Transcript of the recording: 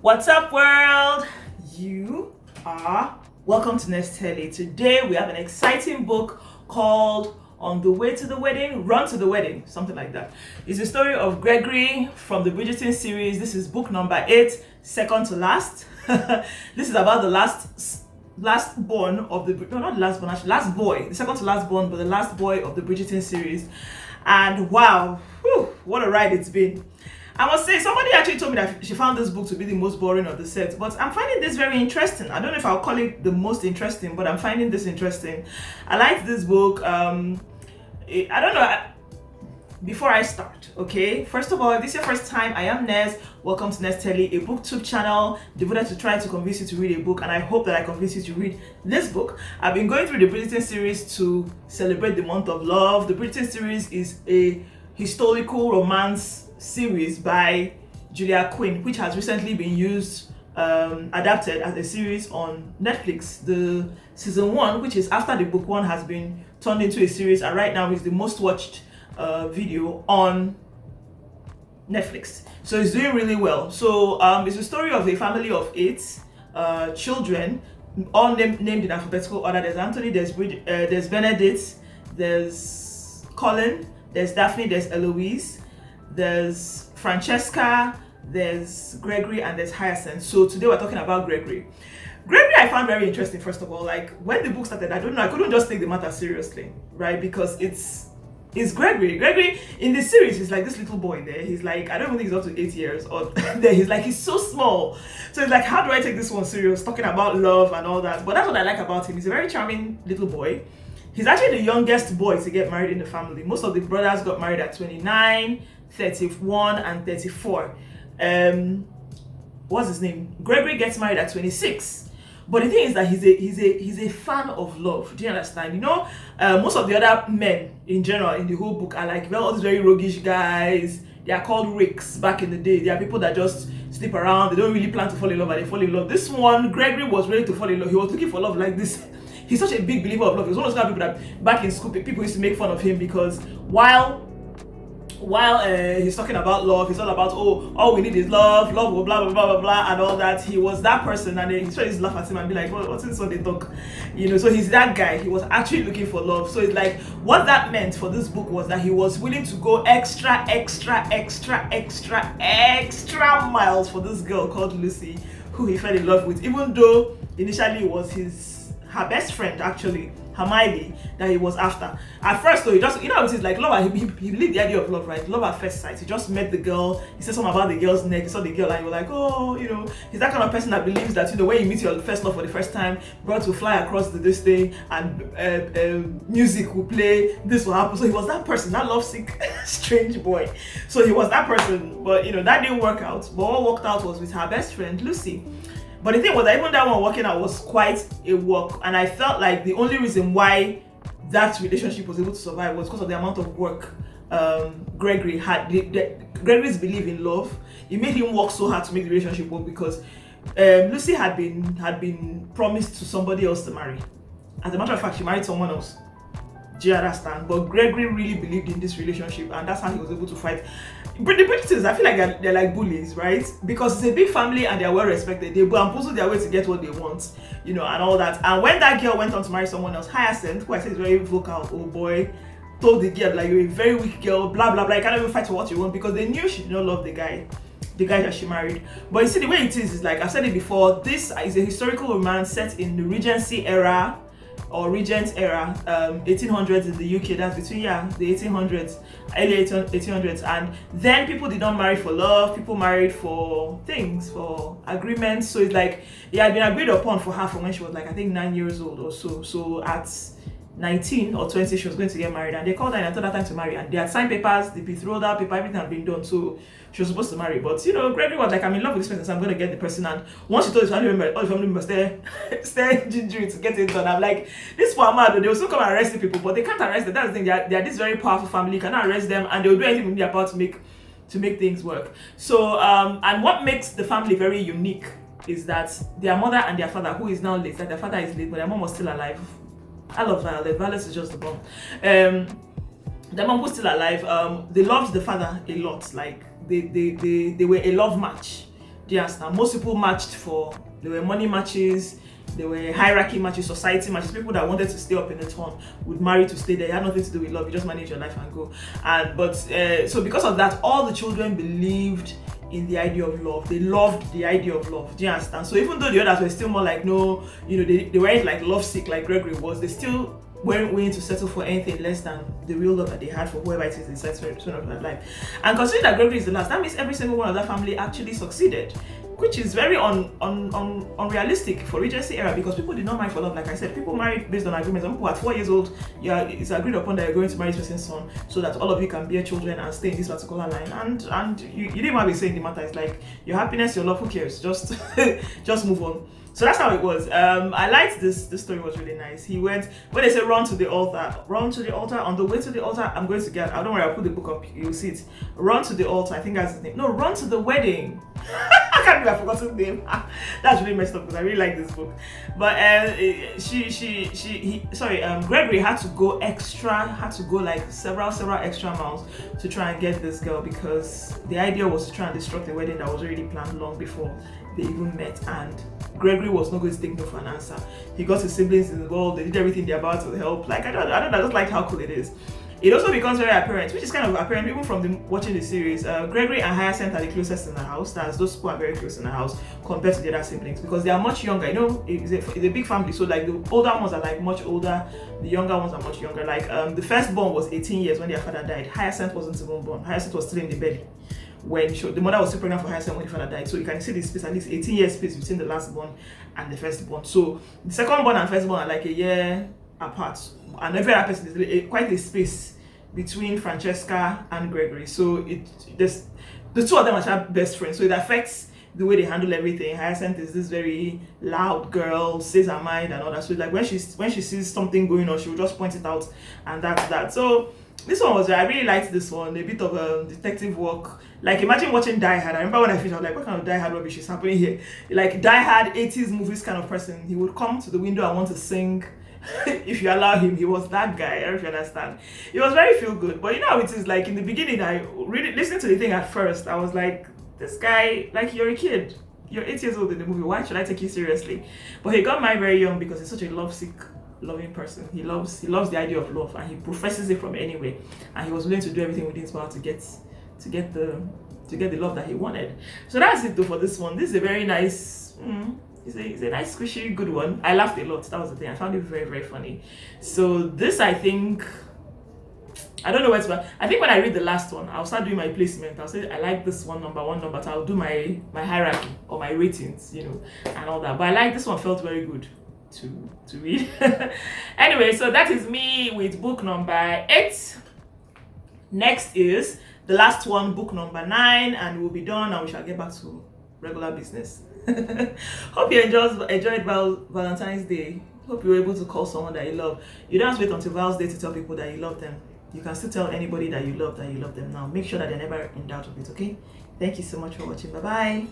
What's up, world? You are welcome to Nestele. Today we have an exciting book called On the Way to the Wedding, Run to the Wedding, something like that. It's the story of Gregory from the Bridgerton series. This is book number 8, second to last. This is about the last born of the, no, not the last born, actually, last boy, the second to last born, but the last boy of the Bridgerton series. And wow, what a ride it's been. I must say, somebody actually told me that she found this book to be the most boring of the set, but I'm finding this very interesting. I don't know if I'll call it the most interesting, but I'm finding this interesting. I liked this book. I don't know. Before I start, okay, first of all, if this is your first time, I am Nez. Welcome to Nestele, a booktube channel devoted to trying to convince you to read a book, and I hope that I convince you to read this book. I've been going through the Bridgerton series to celebrate the month of love. The Bridgerton series is a historical romance series by Julia Quinn, which has recently been adapted as a series on Netflix. The season 1, which is after the book 1, has been turned into a series, and right now is the most watched video on Netflix. So it's doing really well. So it's a story of a family of 8 children, all named in alphabetical order. There's Anthony, there's Benedict, there's Colin, there's Daphne, there's Eloise, there's Francesca, there's Gregory, and there's Hyacinth. So today we're talking about Gregory. Gregory I found very interesting. First of all, like when the book started, I don't know, I couldn't just take the matter seriously, right? Because it's Gregory. Gregory in the series is like this little boy there. He's like, I don't even think he's up to 8 years or there. He's so small. So it's like, how do I take this one serious? Talking about love and all that. But that's what I like about him. He's a very charming little boy. He's actually the youngest boy to get married in the family. Most of the brothers got married at 29, 31, and 34. What's his name? Gregory gets married at 26. But the thing is that he's a fan of love. Do you understand? You know, most of the other men in general in the whole book are like, well, all these very roguish guys. They are called rakes back in the day. They are people that just sleep around. They don't really plan to fall in love, but they fall in love. This one, Gregory was ready to fall in love. He was looking for love like this. He's such a big believer of love. He's one of those kind of people that back in school people used to make fun of him because while he's talking about love, he's all about, oh, all we need is love, blah blah blah blah blah, and all that. He was that person, and then he tried to laugh at him and be like, well, what's this one they talk, you know? So he's that guy. He was actually looking for love. So it's like what that meant for this book was that he was willing to go extra miles for this girl called Lucy, who he fell in love with, even though initially it was her best friend, actually, Hermione, that he was after. At first, though, he just, you know, it's like love. He believed the idea of love, right? Love at first sight. He just met the girl. He said something about the girl's neck. He saw the girl, and you were like, oh, you know, he's that kind of person that believes that, you know, when you meet your first love for the first time, brought to fly across this thing, and music will play. This will happen. So he was that person, that lovesick, strange boy. So he was that person, but you know that didn't work out. But what worked out was with her best friend Lucy. But the thing was that even that one working out was quite a work, and I felt like the only reason why that relationship was able to survive was because of the amount of work Gregory had. Gregory's belief in love, it made him work so hard to make the relationship work because Lucy had been promised to somebody else to marry. As a matter of fact, she married someone else. Do you understand? But Gregory really believed in this relationship, and that's how he was able to fight. But the Bridgertons, I feel like they're like bullies, right? Because it's a big family and they're well respected. They bamboozle their way to get what they want, you know, and all that. And when that girl went on to marry someone else, Hyacinth, who I said is very vocal, oh boy, told the girl, like, you're a very weak girl, blah blah blah, you can't even fight for what you want, because they knew she did not love the guy that she married. But you see, the way it is like I've said it before, this is a historical romance set in the Regency era or Regent era, 1800s in the UK. That's between the 1800s, early 1800s, and then people did not marry for love. People married for things, for agreements. So it's like it had been agreed upon for her from when she was like, I think 9 years old or so. So at 19 or 20 she was going to get married, and they called her and told her time to marry, and they had signed papers, the betrothal paper, everything had been done, so she was supposed to marry. But you know, Gregory was like, I'm in love with this person, so I'm going to get the person. And once she told his family member, all the family members stay gingery to get it done. I'm like, this poor man, they will still come and arrest the people, but they can't arrest them. That's the thing, they are this very powerful family, you cannot arrest them, and they will do anything in their power to make things work. So and what makes the family very unique is that their mother and their father, who is now late, that their father is late but their mom was still alive. I love Violet. Violet is just the bomb. The mom was still alive. They loved the father a lot. Like they were a love match. Do you understand? Most people matched for, there were money matches, there were hierarchy matches, society matches. People that wanted to stay up in the town would marry to stay there. It had nothing to do with love. You just manage your life and go. So because of that, all the children believed in the idea of love. They loved the idea of love. Do you understand? So even though the others were still more like, no, they weren't like love sick like Gregory was, they still weren't willing to settle for anything less than the real love that they had for whoever it is they said of their life. And considering that Gregory is the last, that means every single one of that family actually succeeded, which is very unrealistic for Regency era, because people did not marry for love. Like I said, people married based on agreements. Some people at 4 years old, it's agreed upon that you're going to marry this person's son so that all of you can bear children and stay in this particular line. And you didn't want to be saying the matter. It's like your happiness, your love, who cares? Just move on. So that's how it was. I liked this story, was really nice. He went, when they say run to the altar, on the way to the altar, I'm going to get, I don't worry, I'll put the book up, you'll see it. Run to the altar, I think that's his name. No, run to the wedding. I can't believe I forgot his name. That's really messed up because I really like this book. But Gregory had to go like several extra miles to try and get this girl, because the idea was to try and disrupt the wedding that was already planned long before they even met, and Gregory was not going to take no for an answer. He got his siblings involved, they did everything they're about to help. Like, I just like how cool it is. It also becomes very apparent, which is kind of apparent even from watching the series. Gregory and Hyacinth are the closest in the house. That's those two are very close in the house compared to the other siblings, because they are much younger. It's a big family, so like the older ones are like much older, the younger ones are much younger. Like the firstborn was 18 years when their father died. Hyacinth wasn't even born. Hyacinth was still in the belly when the mother was still pregnant for Hyacinth when the father died. So you can see the space, at least 18 years space between the last born and the firstborn. So the second born and firstborn are like a year apart, and every other person is quite a space between Francesca and Gregory. So the two of them are best friends, so it affects the way they handle everything. Hyacinth is this very loud girl, says her mind and all that. So like when she sees something going on, she will just point it out, and that's that. So this one was, I really liked this one. A bit of detective work. Like, imagine watching Die Hard. I remember when I finished, I was like, what kind of Die Hard rubbish is happening here? Like, Die Hard, 80s movies kind of person. He would come to the window and want to sing. If you allow him, he was that guy. I don't know if you understand. It was very feel good. But you know how it is, like in the beginning, I really listened to the thing at first. I was like, this guy, like, you're a kid. You're 8 years old in the movie. Why should I take you seriously? But he got married very young because he's such a loving person. He loves the idea of love, and he professes it from anywhere. And he was willing to do everything within his power to get the love that he wanted. So that's it though for this one. This is a very nice. It's a nice, squishy, good one. I laughed a lot. That was the thing. I found it very, very funny. So this, I think, I don't know where to. I think when I read the last one, I'll start doing my placement. I'll say I like this one, number 1, number 2. I'll do my hierarchy or my ratings, and all that. But I like this one. Felt very good to read. Anyway, so that is me with book number 8. Next is the last one, book number 9, and we'll be done, and we shall get back to regular business. Hope you enjoyed Valentine's Day. Hope you were able to call someone that you love. You don't have to wait until Val's Day to tell people that you love them. You can still tell anybody that you love them now. Make sure that they're never in doubt of it, okay? Thank you so much for watching. Bye bye.